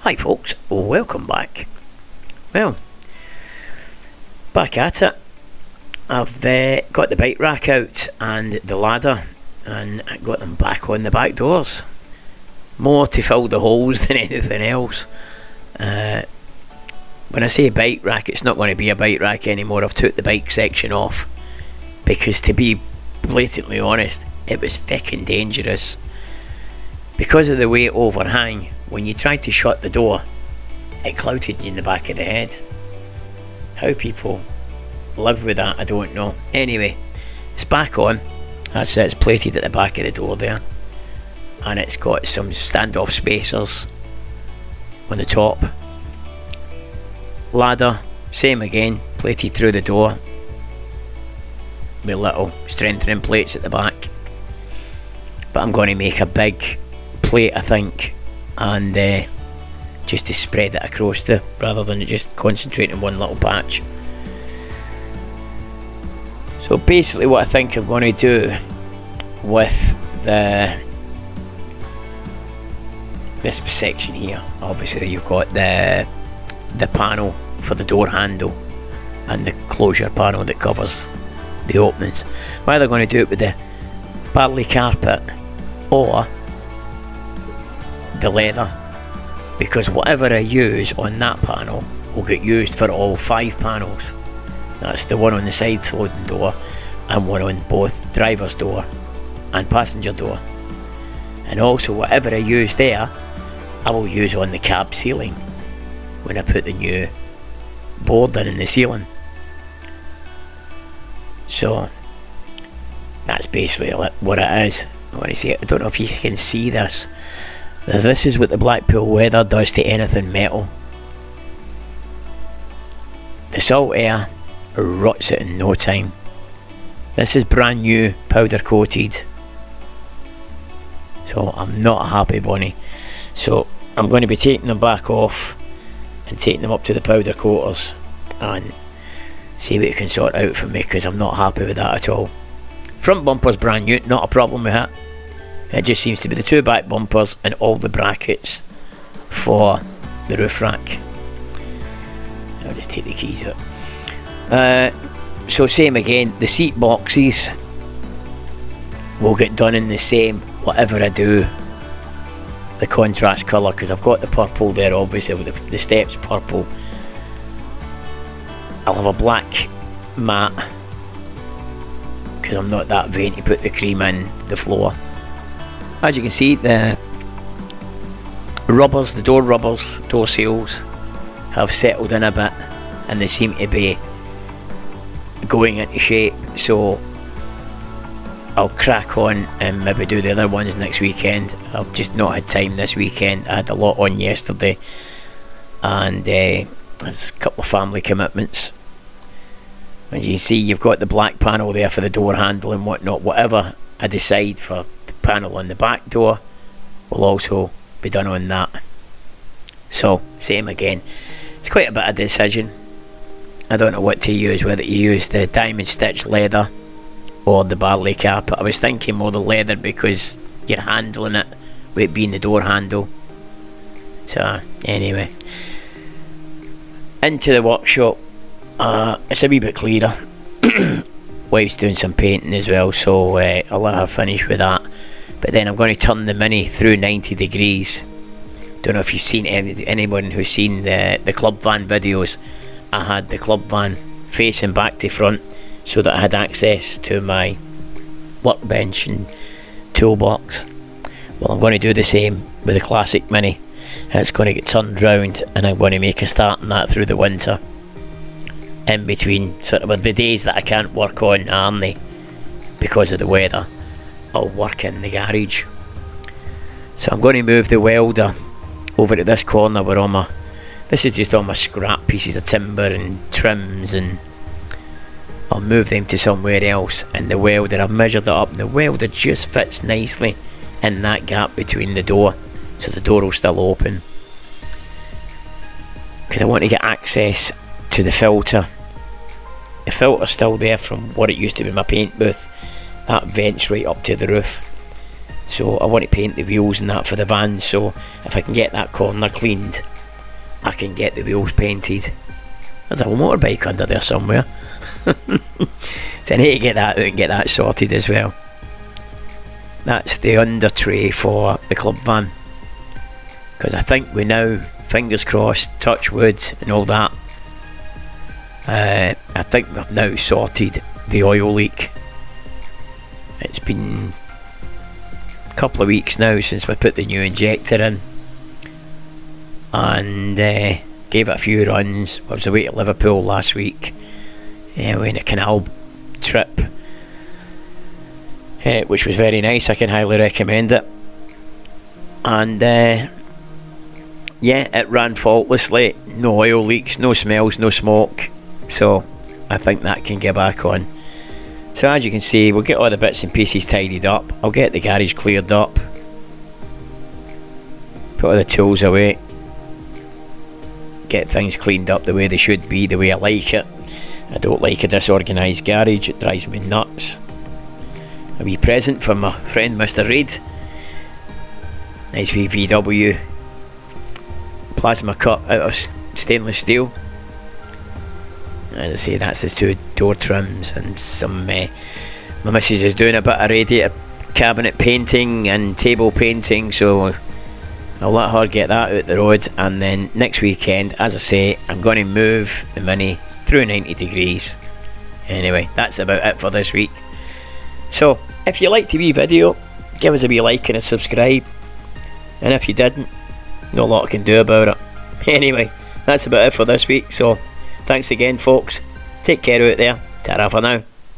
Hi folks, welcome back. Well, back at it. I've got the bike rack out and the ladder and I got them back on the back doors. More to fill the holes than anything else. When I say bike rack, it's not going to be a bike rack anymore. I've took the bike section off because, to be blatantly honest, it was fucking dangerous. Because of the way it overhang, when you tried to shut the door, it clouted you in the back of the head. How people live with that, I don't know. Anyway, it's back on. That's it, it's plated at the back of the door there. And it's got some standoff spacers on the top. Ladder, same again, plated through the door with little strengthening plates at the back. But I'm going to make a big plate, I think, and just to spread it across rather than just concentrate in one little patch. So basically what I think I'm going to do with this section here, obviously you've got the panel for the door handle and the closure panel that covers the openings. I'm either going to do it with the Barley carpet or the leather, because whatever I use on that panel will get used for all 5 panels. That's the one on the side loading door and one on both driver's door and passenger door. And also whatever I use there, I will use on the cab ceiling when I put the new board in the ceiling. So that's basically what it is. I don't know if you can see this. This is what the Blackpool weather does to anything metal. The salt air rots it in no time. This is brand new, powder coated. So I'm not a happy bunny. So I'm going to be taking them back off and taking them up to the powder coaters and see what you can sort out for me, because I'm not happy with that at all. Front bumper's brand new, not a problem with it. It just seems to be the 2 back bumpers and all the brackets for the roof rack. I'll just take the keys out. So same again, the seat boxes will get done in the same, whatever I do, the contrast colour, because I've got the purple there, obviously, with the steps purple. I'll have a black mat, because I'm not that vain to put the cream in the floor. As you can see, the rubbers, the door seals have settled in a bit and they seem to be going into shape, so I'll crack on and maybe do the other ones next weekend. I've just not had time this weekend. I had a lot on yesterday and there's a couple of family commitments. As you can see, you've got the black panel there for the door handle and whatnot. Whatever I decide for the panel on the back door will also be done on that. So same again, it's quite a bit of decision. I don't know what to use, whether you use the diamond stitch leather or the Barley carpet. I was thinking more the leather because you're handling it with it being the door handle. So anyway, into the workshop. It's a wee bit clearer. Wife's doing some painting as well, so I'll let her finish with that. But then I'm going to turn the Mini through 90 degrees. Don't know if you've seen anyone who's seen the club van videos. I had the club van facing back to front so that I had access to my workbench and toolbox. Well, I'm going to do the same with the classic Mini. It's going to get turned round and I'm going to make a start on that through the winter. In between sort of the days that I can't work on Arnie because of the weather, I'll work in the garage. So I'm going to move the welder over to this corner where this is just all my scrap pieces of timber and trims, and I'll move them to somewhere else. And the welder, I've measured it up, the welder just fits nicely in that gap between the door, so the door will still open, because I want to get access to the filter. The filter's still there from what it used to be my paint booth. That vents right up to the roof. So I want to paint the wheels and that for the van, so if I can get that corner cleaned, I can get the wheels painted. There's a motorbike under there somewhere. So I need to get that out and get that sorted as well. That's the under tray for the club van, because I think we now, fingers crossed, touch wood and all that, I think we've now sorted the oil leak. It's been a couple of weeks now since we put the new injector in, and gave it a few runs. I was away to Liverpool last week. We went a canal trip, which was very nice. I can highly recommend it. And it ran faultlessly. No oil leaks, no smells, no smoke. So I think that can get back on. So as you can see, we'll get all the bits and pieces tidied up. I'll get the garage cleared up, put all the tools away, get things cleaned up the way they should be, the way I like it. I don't like a disorganised garage, it drives me nuts. A wee present from my friend Mr. Reid. Nice wee VW plasma cut out of stainless steel. As I say, that's his two door trims and some... my missus is doing a bit of radiator cabinet painting and table painting, so I'll let her get that out the road. And then next weekend, as I say, I'm going to move the Mini through 90 degrees. Anyway, that's about it for this week. So, if you liked the wee video, give us a wee like and a subscribe. And if you didn't, no lot I can do about it. Anyway, that's about it for this week. So, thanks again, folks. Take care out there. Ta-ra for now.